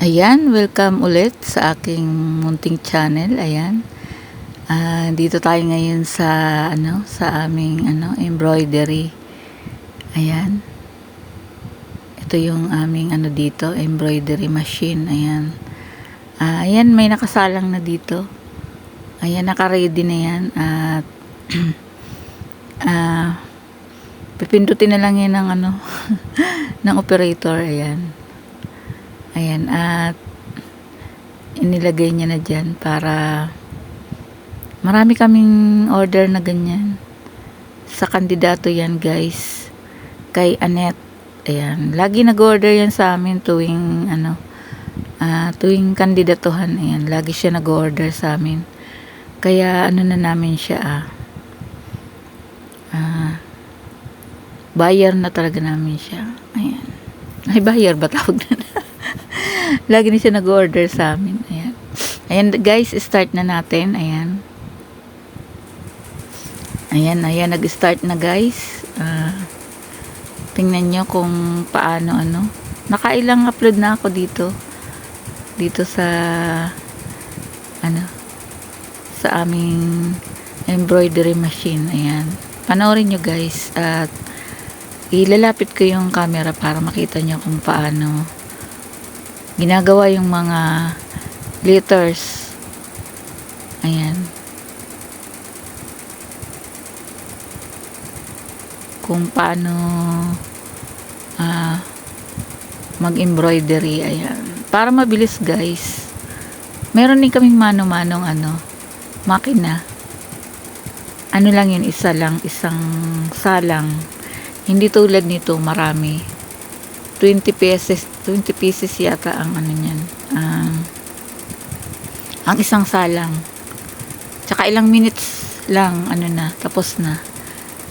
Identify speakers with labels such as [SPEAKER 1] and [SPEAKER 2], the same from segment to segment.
[SPEAKER 1] Ayan, welcome ulit sa aking munting channel. Ayan. Dito tayo ngayon sa sa aming embroidery. Ayan. Ito yung aming dito, embroidery machine. Ayan. Ayan, may nakasalang na dito. Ayan, naka-ready na yan at pipindutin na lang yan ng ng operator. Ayan. Ayan, at inilagay niya na dyan para marami kaming order na ganyan. Sa kandidato yan, guys, kay Annette. Ayan, lagi nag-order yan sa amin tuwing tuwing kandidatuhan. Ayan, lagi siya nag-order sa amin. Kaya na namin siya buyer na talaga namin siya. Ayan. Ay, buyer ba tawag na? Lagi na siya nag-order sa amin. Ayan. Ayan, guys, start na natin. Ayan. Ayan, nag-start na, guys. Tingnan nyo kung paano, nakailang upload na ako dito. Dito sa, sa aming embroidery machine. Ayan. Panoorin nyo, guys. At ilalapit ko yung camera para makita nyo kung paano ginagawa yung mga letters. Ayan. Kung paano mag-embroidery. Ayan. Para mabilis, guys. Meron din kaming mano-manong makina. Ano lang yun, isang salang. Hindi tulad nito, marami. 20 pieces yata ang niyan. Ang isang salang. Tsaka ilang minutes lang, tapos na.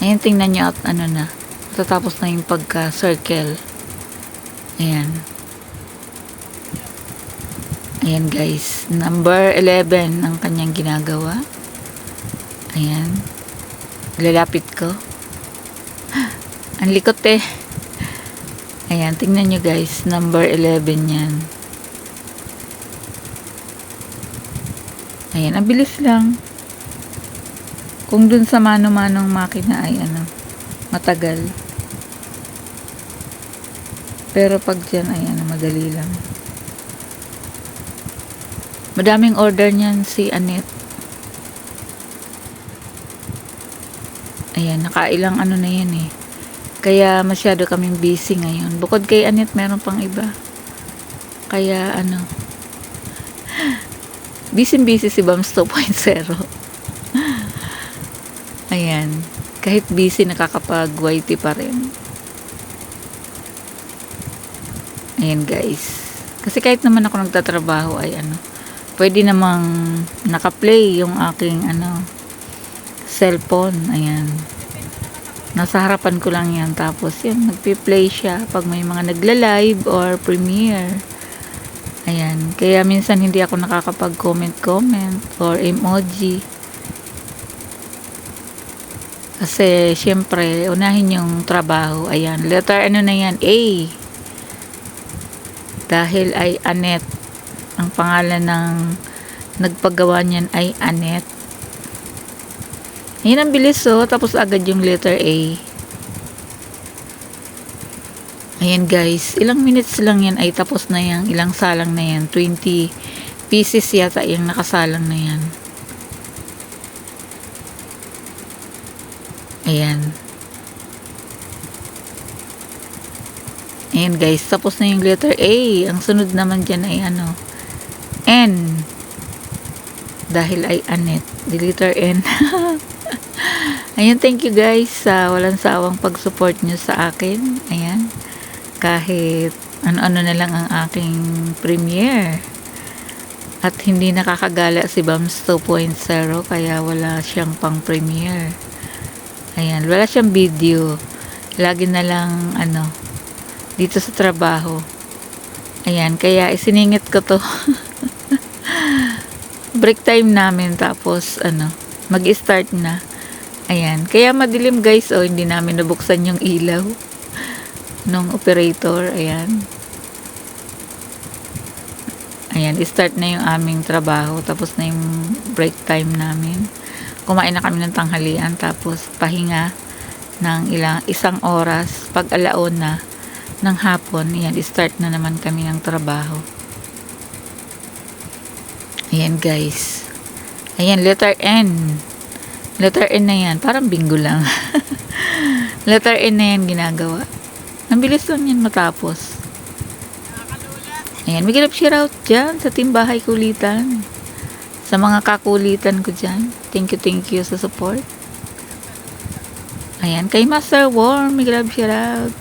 [SPEAKER 1] Ayan, tingnan nyo at na. Tatapos na yung pagka-circle. Ayan. Ayan, guys. Number 11 ang kanyang ginagawa. Ayan. Lalapit ko. Ang likot eh. Ayan, tingnan nyo, guys. Number 11 yan. Ayan, ang bilis lang. Kung dun sa mano-manong makina ay matagal. Pero pag dyan ay madali lang. Madaming order niyan si Annette. Ayan, nakailang na yan eh. Kaya masyado kaming busy ngayon. Bukod kay Annette, meron pang iba. Kaya busy si Bams 2.0. Ayan. Kahit busy, nakakapag-YT pa rin. Ayan, guys. Kasi kahit naman ako nagtatrabaho ay pwede namang naka-play yung aking cellphone. Ayan. Nasa harapan ko lang yan. Tapos yan, nagpi-play siya pag may mga nagla-live or premiere. Ayan. Kaya minsan hindi ako nakakapag-comment or emoji. Kasi syempre, unahin yung trabaho. Ayan. Letter na yan? A. Dahil ay Annette. Ang pangalan ng nagpagawa niyan ay Annette. Ayan, ang bilis tapos agad yung letter A. Ayan, guys, ilang minutes lang yan ay tapos na yan. Ilang salang na yan, 20 pieces yata yung nakasalang na yan. Ayan. Ayan, guys, tapos na yung letter A. Ang sunod naman dyan ay N. Dahil ay Annette, the letter N. Ayan, thank you, guys, sa walang sawang pag-support nyo sa akin. Ayan. Kahit ano na lang ang aking premiere. At hindi nakakagala si Bams 2.0 kaya wala siyang pang premiere. Ayan, wala siyang video. Lagi na lang dito sa trabaho. Ayan, kaya isiningit ko to. Break time namin tapos mag-start na. Ayan, kaya madilim, guys. Hindi namin nabuksan yung ilaw nung operator. Ayan. Ayan, start na yung aming trabaho. Tapos na yung break time namin. Kumain na kami ng tanghalian. Tapos pahinga ng isang oras. Pag alauna ng hapon, ayan, start na naman kami ng trabaho. Ayan guys. Ayan, letter N. Letter N na yan. Parang bingo lang. Letter N na yan ginagawa. Ang bilis lang yan matapos. Ayan, may girap shoutout dyan sa Team Bahay Kulitan. Sa mga kakulitan ko dyan. Thank you sa support. Ayan, kay Master Worm, may girap shoutout.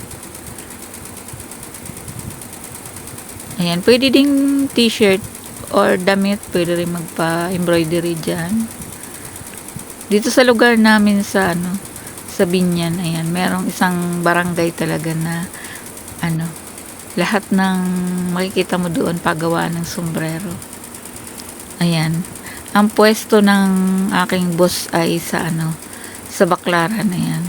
[SPEAKER 1] Ayan, pwede ding t-shirt or damit. Pwede rin magpa-embroidery dyan. Dito sa lugar namin sa sa Binyan, ayan, merong isang barangay talaga na lahat ng makikita mo doon pagawa ng sombrero. Ayan. Ang pwesto ng aking boss ay sa sa Baclaran. Ayan.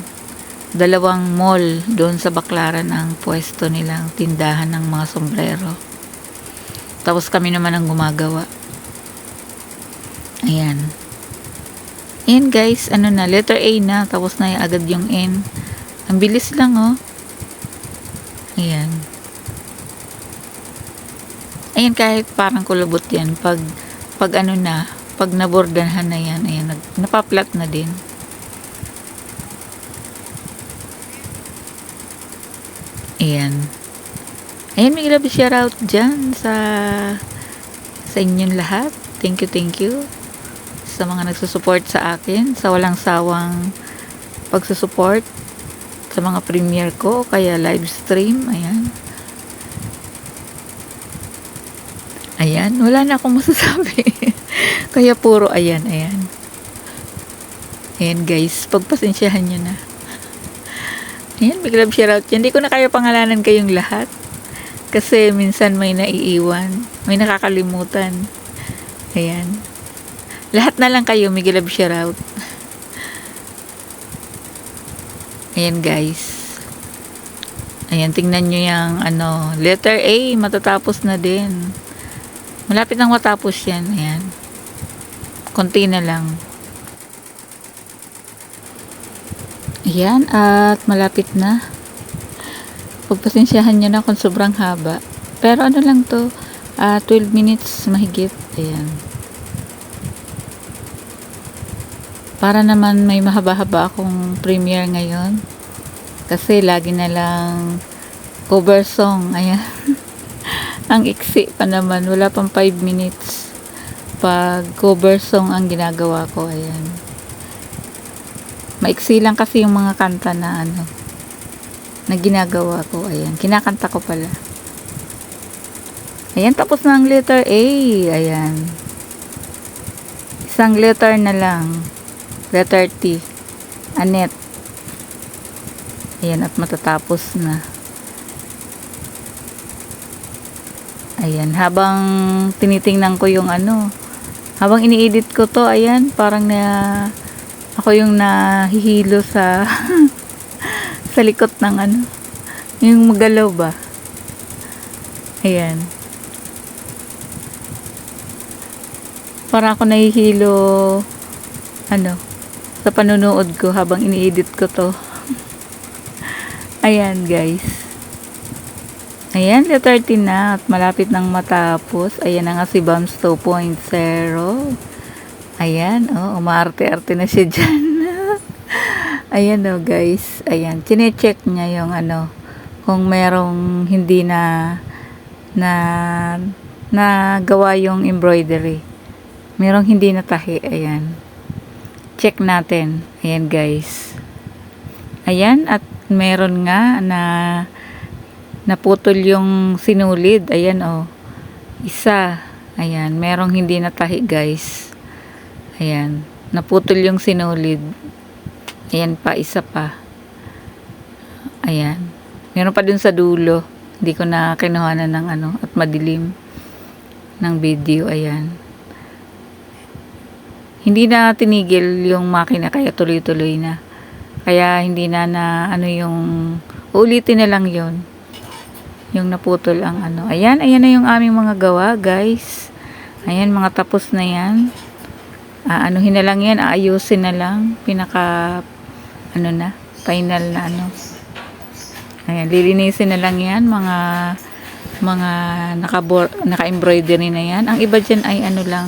[SPEAKER 1] 2 mall doon sa Baclaran ang pwesto nilang tindahan ng mga sombrero. Tapos kami naman ang gumagawa. Ayan. Ayan guys, na, letter A na, tapos na agad yung N. Ang bilis lang Ayan. Ayan, kahit parang kulubot yan. Pag pag nabordahan na yan, ayan, napaplat na din. Ayan. Ayan, may grabe shoutout dyan sa inyong lahat. Thank you. Sa mga nagsusupport sa akin, sa walang sawang pagsusupport sa mga premiere ko, kaya live stream. Ayan, wala na akong masasabi. Kaya puro ayan. Ayan guys, pagpasensyahan nyo na. Ayan, big love shoutout. Hindi ko na kaya pangalanan kayong lahat. Kasi minsan may naiiwan, may nakakalimutan. Ayan. Lahat na lang kayo, big love shoutout. Ayan guys. Ayan, tingnan nyo yung letter A, matatapos na din. Malapit nang matapos yan. Ayan. Konti na lang. Ayan. At malapit na. Pagpasensyahan nyo na kung sobrang haba. Pero lang to. 12 minutes mahigit. Ayan. Para naman may mahaba-haba akong premiere ngayon. Kasi lagi na lang cover song. Ayan. Ang iksi pa naman, wala pang 5 minutes pag cover song ang ginagawa ko. Ayan, maiksi lang kasi yung mga kanta na na ginagawa ko. Ayan, kinakanta ko pala. Ayan, tapos na ang letter A. Ayan, isang letter na lang, letter T, Anet. Ayan, at matatapos na. Ayan, habang tinitingnan ko yung habang ini-edit ko to, ayan, parang ako yung nahihilo sa sa likod ng yung magalaw ba. Ayan. Parang ako nahihilo sa panunood ko habang ini-edit ko to. Ayan guys. Ayan, letter T na at malapit nang matapos. Ayan na nga si Bams 2.0. Ayan, umaarte-arte na siya dyan. Ayan guys. Ayan, chine-check niya yung kung merong hindi na gawa yung embroidery. Merong hindi natahi. Ayan. Check natin. Ayan guys. Ayan, at meron nga na naputol yung sinulid. Ayan isa. Ayan, merong hindi natahi guys. Ayan, naputol yung sinulid. Ayan pa, isa pa. Ayan, meron pa dun sa dulo. Hindi ko na kinuhanan ng at madilim ng video. Ayan, hindi na tinigil yung makina, kaya tuloy-tuloy na. Kaya hindi na yung ulitin na lang yon. yung naputol ang ano. Ayan na yung aming mga gawa, guys. Ayan, mga tapos na yan. Anuhin na lang yan, aayusin na lang. Pinaka, ano na, final na ano. Ayan, lilinisin na lang yan, mga naka-embroidery na yan. Ang iba dyan ay ano lang,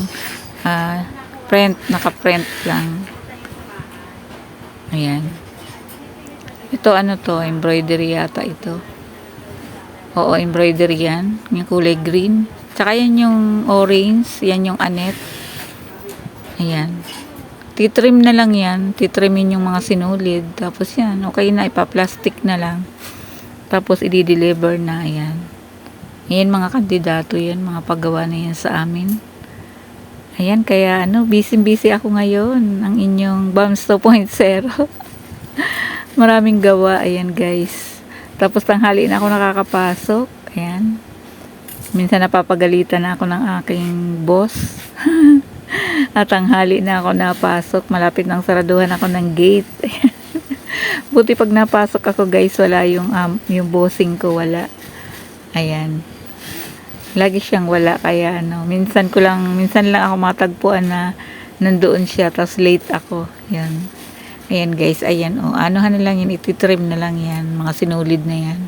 [SPEAKER 1] naka-print lang. Ayan. Ito ano to, embroidery yata ito. Oo, embroidery yan. Yung kulay green. Tsaka yan yung orange, yan yung anet. Ayan. Titrim na lang yan. Titrimin yung mga sinulid. Tapos yan, okay na, ipa-plastic na lang. Tapos i-deliver na, ayan. Ayan mga kandidato yan, mga paggawa na yan sa amin. Ayan, kaya ano, busy ako ngayon. Ang inyong Bams 2.0. Maraming gawa, ayan guys. Tapos tanghali na ako nakakapasok. Ayan. Minsan napapagalitan na ako ng aking boss. At tanghali na ako napasok. Malapit nang saraduhan ako ng gate. Buti pag napasok ako guys, wala yung bossing ko, wala. Ayan. Lagi siyang wala, kaya ano, minsan lang ako matagpuan na nandoon siya, tapos late ako. Yan. Ayan guys, ayan anuhan na lang yan, ititrim na lang yan, mga sinulid na yan.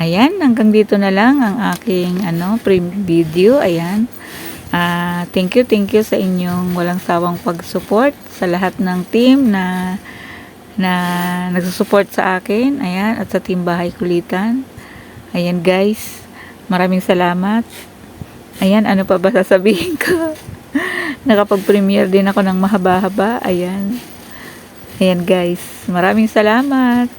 [SPEAKER 1] Ayan, hanggang dito na lang ang aking video. Ayan. Thank you sa inyong walang sawang pag-support, sa lahat ng team na nagsusupport sa akin. Ayan, at sa team Bahay Kulitan. Ayan guys. Maraming salamat. Ayan, ano pa ba sasabihin ko? Nakapag-premiere din ako ng mahaba-haba. Ayan. Ayan guys. Maraming salamat.